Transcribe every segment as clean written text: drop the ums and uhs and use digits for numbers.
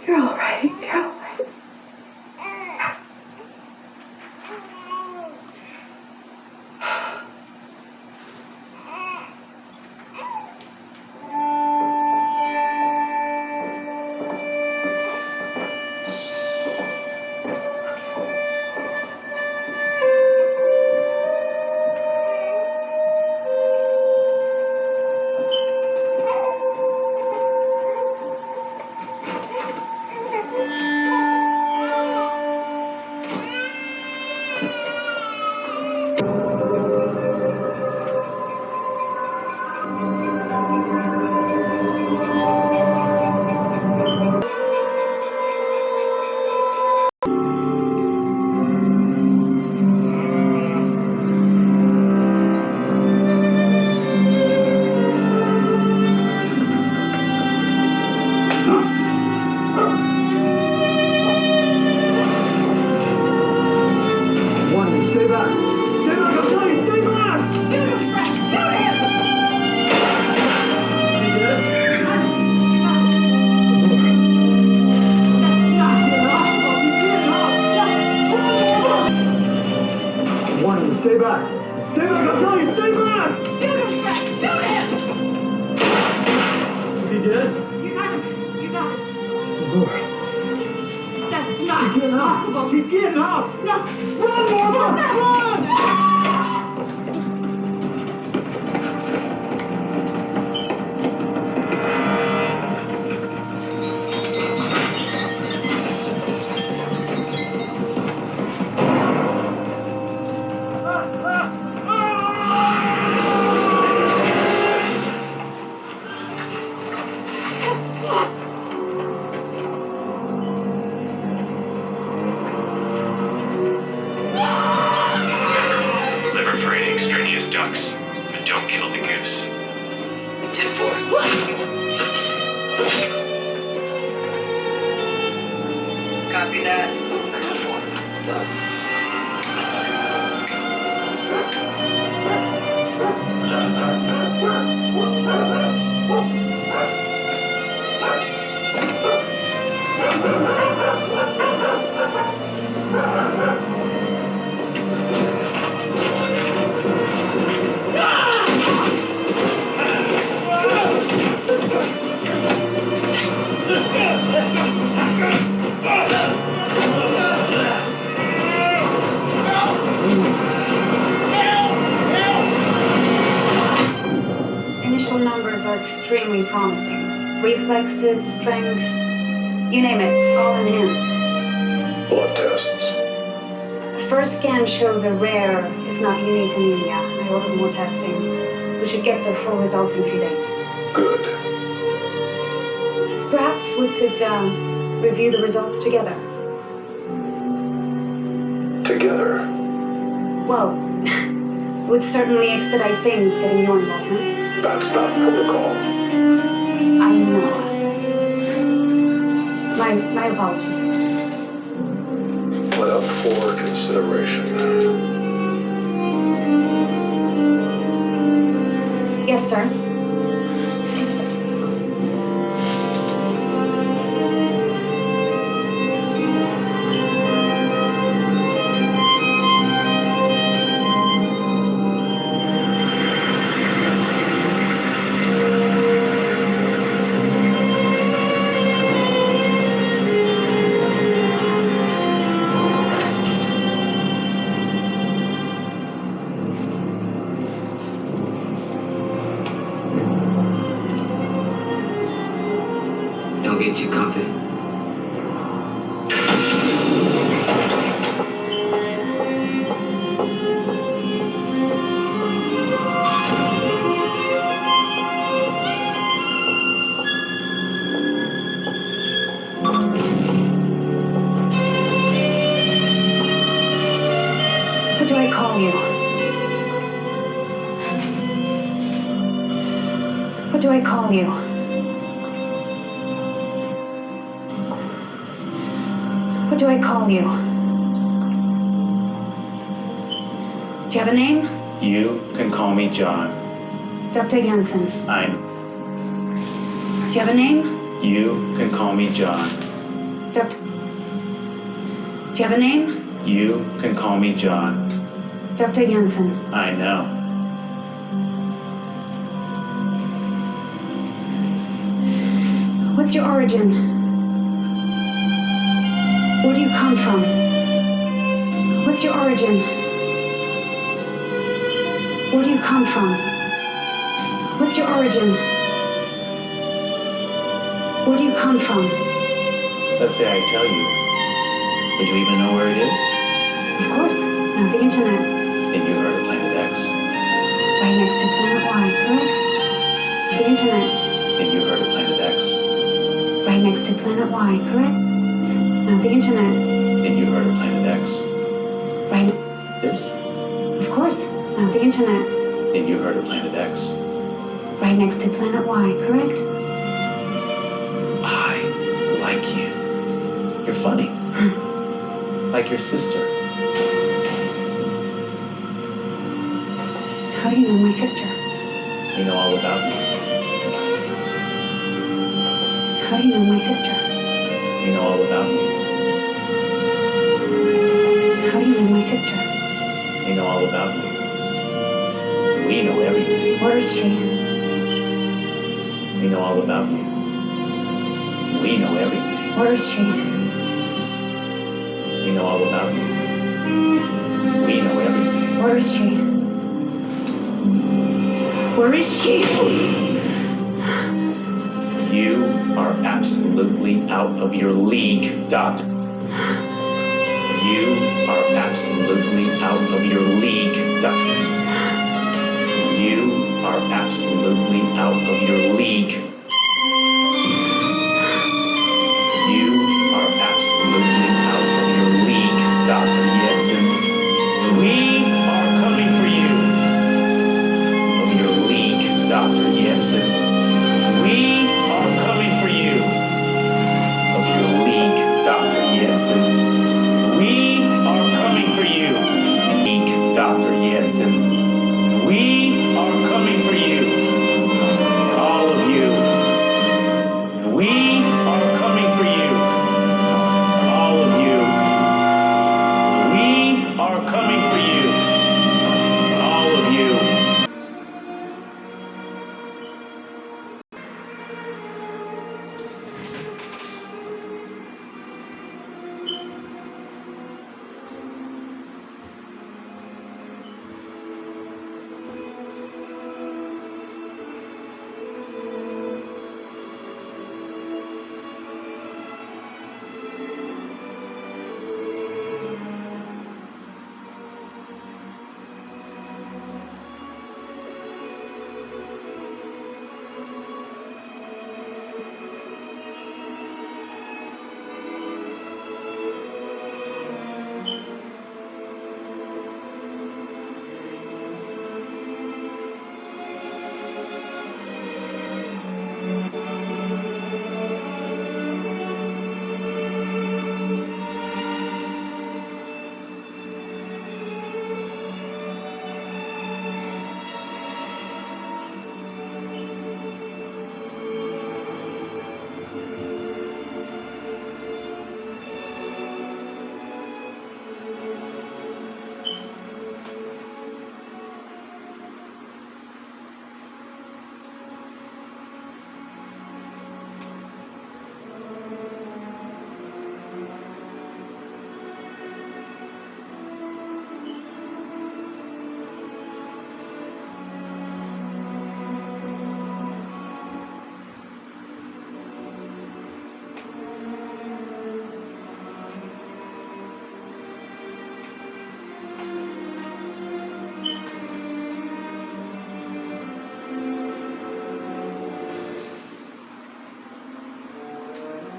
You're all right. You're all right. Stay back! Stay back! I'm telling you, stay back! Shoot him! Is he dead? You got him. You got him. That's not Keep getting up! possible. Keep getting up! No. Run, Norma! Run! Liver for any extraneous ducks, but don't kill the goose. 10-4. Copy that. 4. Initial numbers are extremely promising. Reflexes, strength, you name it, all enhanced. Blood tests. The first scan shows a rare, if not unique anemia. I ordered more testing. We should get the full results in a few days. Good. Perhaps we could review the results together. Together. Well, would certainly expedite things getting your involvement. That's not protocol. I know. My apologies. Without for consideration. Yes, sir. What do I call you? What do I call you? Do you have a name? You can call me John. Dr. Jensen. I'm. Do you have a name? You can call me John. Dr. Do you have a name? You can call me John. Dr. Jensen. I know. What's your origin? Where do you come from? What's your origin? Where do you come from? What's your origin? Where do you come from? Let's say I tell you. Would you even know where it is? Of course, not the internet. Then you heard of Planet X. Right next to Planet Y, correct? The internet. Then you heard of Planet X. Right next to Planet Y, correct? Not the internet. Then you heard of Planet X. Right. This? Of course, not the internet. Then you heard of Planet X. Right next to Planet Y, correct? I like you. You're funny. Like your sister. How do you know my sister? You know all about me. How do you know my sister? You know all about me. How do you know my sister? You know all about me. We know everything. Where is she? We know all about you. We know everything. Where is she? We know all about you. We know everything. Where is she? Where is she? You are absolutely out of your league, Doctor. You are absolutely out of your league, Doctor. You are absolutely out of your league. You are absolutely out of your league, Dr. Jensen. We are coming for you. Of your league, Dr. Jensen. We are coming for you. Of your league, Dr. Jensen. We are coming for you. League, Dr. Jensen. We are coming for you. All of you. We are coming for you. All of you. We are coming for you. All of you.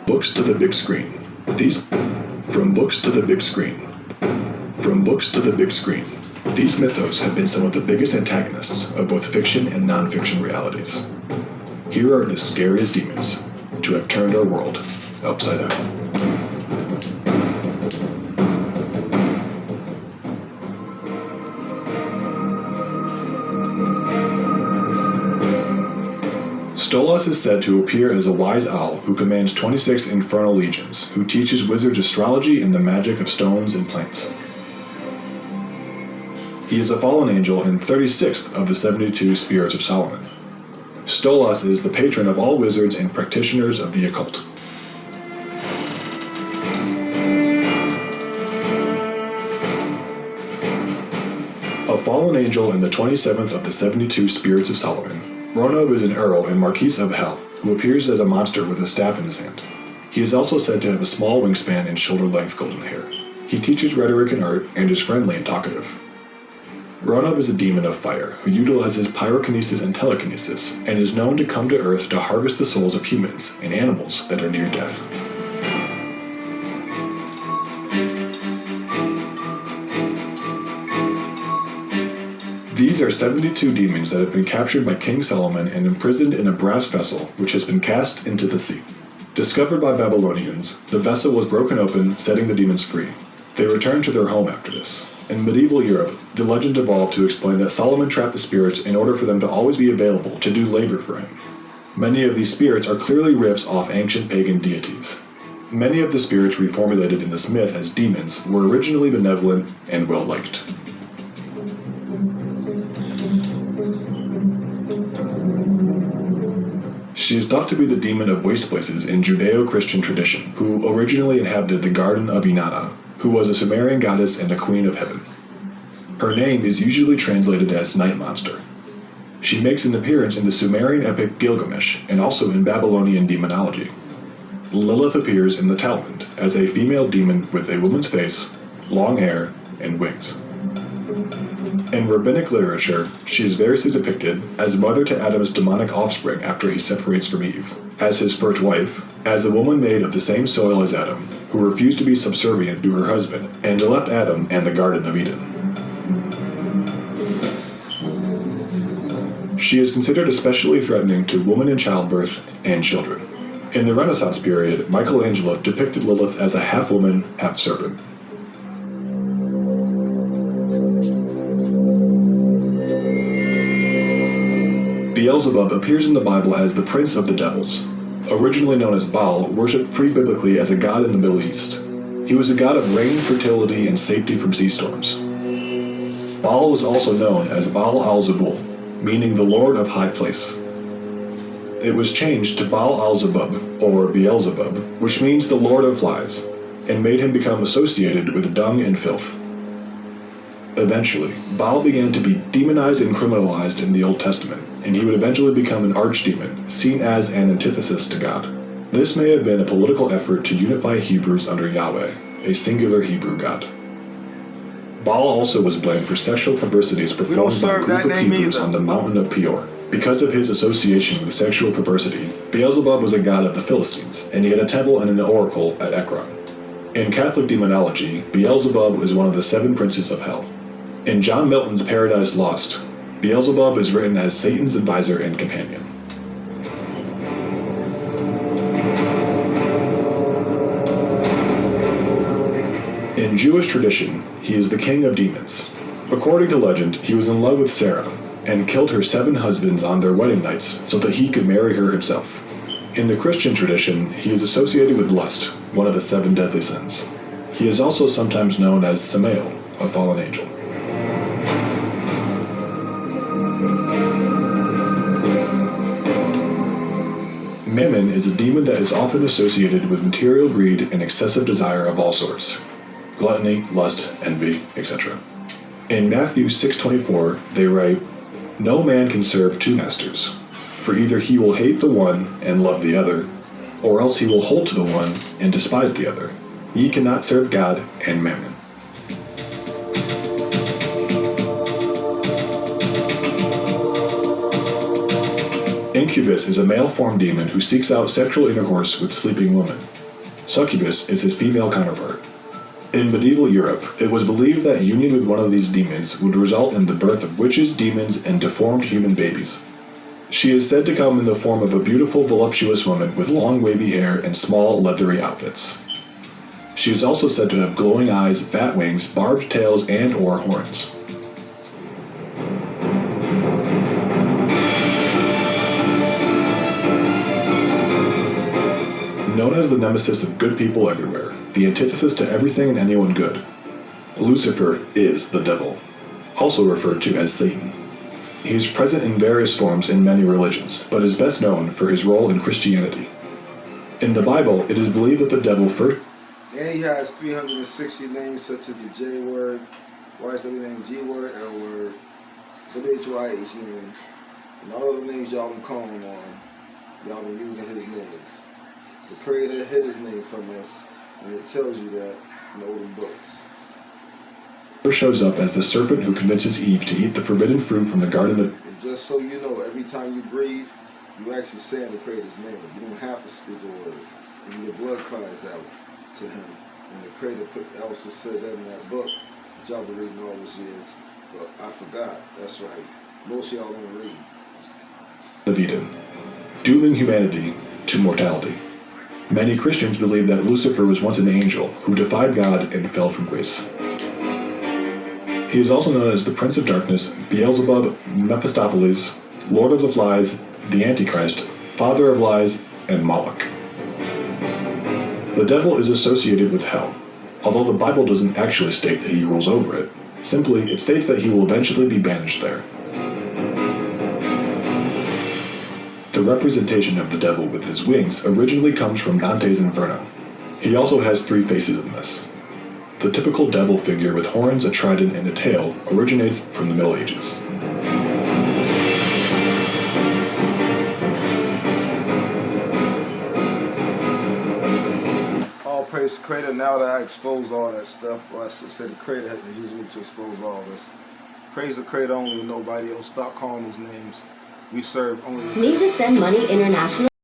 Books to the big screen. From books to the big screen. From books to the big screen. These mythos have been some of the biggest antagonists of both fiction and non-fiction realities. Here are the scariest demons to have turned our world upside down. Stolas is said to appear as a wise owl who commands 26 infernal legions, who teaches wizards astrology and the magic of stones and plants. He is a fallen angel and 36th of the 72 spirits of Solomon. Stolas is the patron of all wizards and practitioners of the occult. A fallen angel and the 27th of the 72 spirits of Solomon, Ronob is an Earl and Marquis of Hell, who appears as a monster with a staff in his hand. He is also said to have a small wingspan and shoulder-length golden hair. He teaches rhetoric and art, and is friendly and talkative. Ronob is a demon of fire, who utilizes pyrokinesis and telekinesis, and is known to come to Earth to harvest the souls of humans and animals that are near death. These are 72 demons that have been captured by King Solomon and imprisoned in a brass vessel which has been cast into the sea. Discovered by Babylonians, the vessel was broken open, setting the demons free. They returned to their home after this. In medieval Europe, the legend evolved to explain that Solomon trapped the spirits in order for them to always be available to do labor for him. Many of these spirits are clearly riffs off ancient pagan deities. Many of the spirits reformulated in this myth as demons were originally benevolent and well-liked. She is thought to be the demon of waste places in Judeo-Christian tradition, who originally inhabited the Garden of Inanna, who was a Sumerian goddess and the queen of heaven. Her name is usually translated as night monster. She makes an appearance in the Sumerian epic Gilgamesh and also in Babylonian demonology. Lilith appears in the Talmud as a female demon with a woman's face, long hair, and wings. In rabbinic literature, she is variously depicted as mother to Adam's demonic offspring after he separates from Eve, as his first wife, as a woman made of the same soil as Adam, who refused to be subservient to her husband, and left Adam and the Garden of Eden. She is considered especially threatening to women in childbirth and children. In the Renaissance period, Michelangelo depicted Lilith as a half-woman, half-serpent. Beelzebub appears in the Bible as the prince of the devils. Originally known as Baal, worshipped pre-biblically as a god in the Middle East. He was a god of rain, fertility, and safety from sea storms. Baal was also known as Baal al-Zebul, meaning the Lord of High Place. It was changed to Baal al-Zebub, or Beelzebub, which means the Lord of Flies, and made him become associated with dung and filth. Eventually, Baal began to be demonized and criminalized in the Old Testament, and he would eventually become an archdemon, seen as an antithesis to God. This may have been a political effort to unify Hebrews under Yahweh, a singular Hebrew God. Baal also was blamed for sexual perversities performed by a group of Hebrews on the mountain of Peor. Because of his association with sexual perversity, Beelzebub was a god of the Philistines, and he had a temple and an oracle at Ekron. In Catholic demonology, Beelzebub is one of the 7 princes of hell. In John Milton's Paradise Lost, Beelzebub is written as Satan's advisor and companion. In Jewish tradition, he is the king of demons. According to legend, he was in love with Sarah, and killed her 7 husbands on their wedding nights so that he could marry her himself. In the Christian tradition, he is associated with lust, one of the 7 deadly sins. He is also sometimes known as Samael, a fallen angel. Mammon is a demon that is often associated with material greed and excessive desire of all sorts. Gluttony, lust, envy, etc. In Matthew 6:24, they write, "No man can serve 2 masters, for either he will hate the one and love the other, or else he will hold to the one and despise the other. Ye cannot serve God and mammon." Incubus is a male-form demon who seeks out sexual intercourse with sleeping women. Succubus is his female counterpart. In medieval Europe, it was believed that union with one of these demons would result in the birth of witches, demons, and deformed human babies. She is said to come in the form of a beautiful, voluptuous woman with long, wavy hair and small, leathery outfits. She is also said to have glowing eyes, bat wings, barbed tails, and/or horns. Known as the nemesis of good people everywhere, the antithesis to everything and anyone good, Lucifer is the devil, also referred to as Satan. He is present in various forms in many religions, but is best known for his role in Christianity. In the Bible, it is believed that the devil first... And he has 360 names such as the J word, YSW name, G word, L word, WHYH name, and all of the names y'all been calling on, y'all been using his name. The Creator hid his name from us, and it tells you that in older books. shows up as the serpent who convinces Eve to eat the forbidden fruit from the Garden of... And just so you know, every time you breathe, you actually say the Creator's name. You don't have to speak a word. Even your blood cries out to him. And the Creator also said that in that book that y'all been reading all those years. But I forgot. That's right. Most of y'all don't read. of Eden, dooming humanity to mortality. Many Christians believe that Lucifer was once an angel who defied God and fell from grace. He is also known as the Prince of Darkness, Beelzebub, Mephistopheles, Lord of the Flies, the Antichrist, Father of Lies, and Moloch. The devil is associated with hell, although the Bible doesn't actually state that he rules over it. Simply, it states that he will eventually be banished there. The representation of the devil with his wings originally comes from Dante's Inferno. He also has 3 faces in this. The typical devil figure with horns, a trident, and a tail originates from the Middle Ages. All praise the Creator. Now that I exposed all that stuff, or I said the Creator has used me to expose all this. Praise the Creator only and nobody else. Stop calling those names. We serve only... Need to send money international?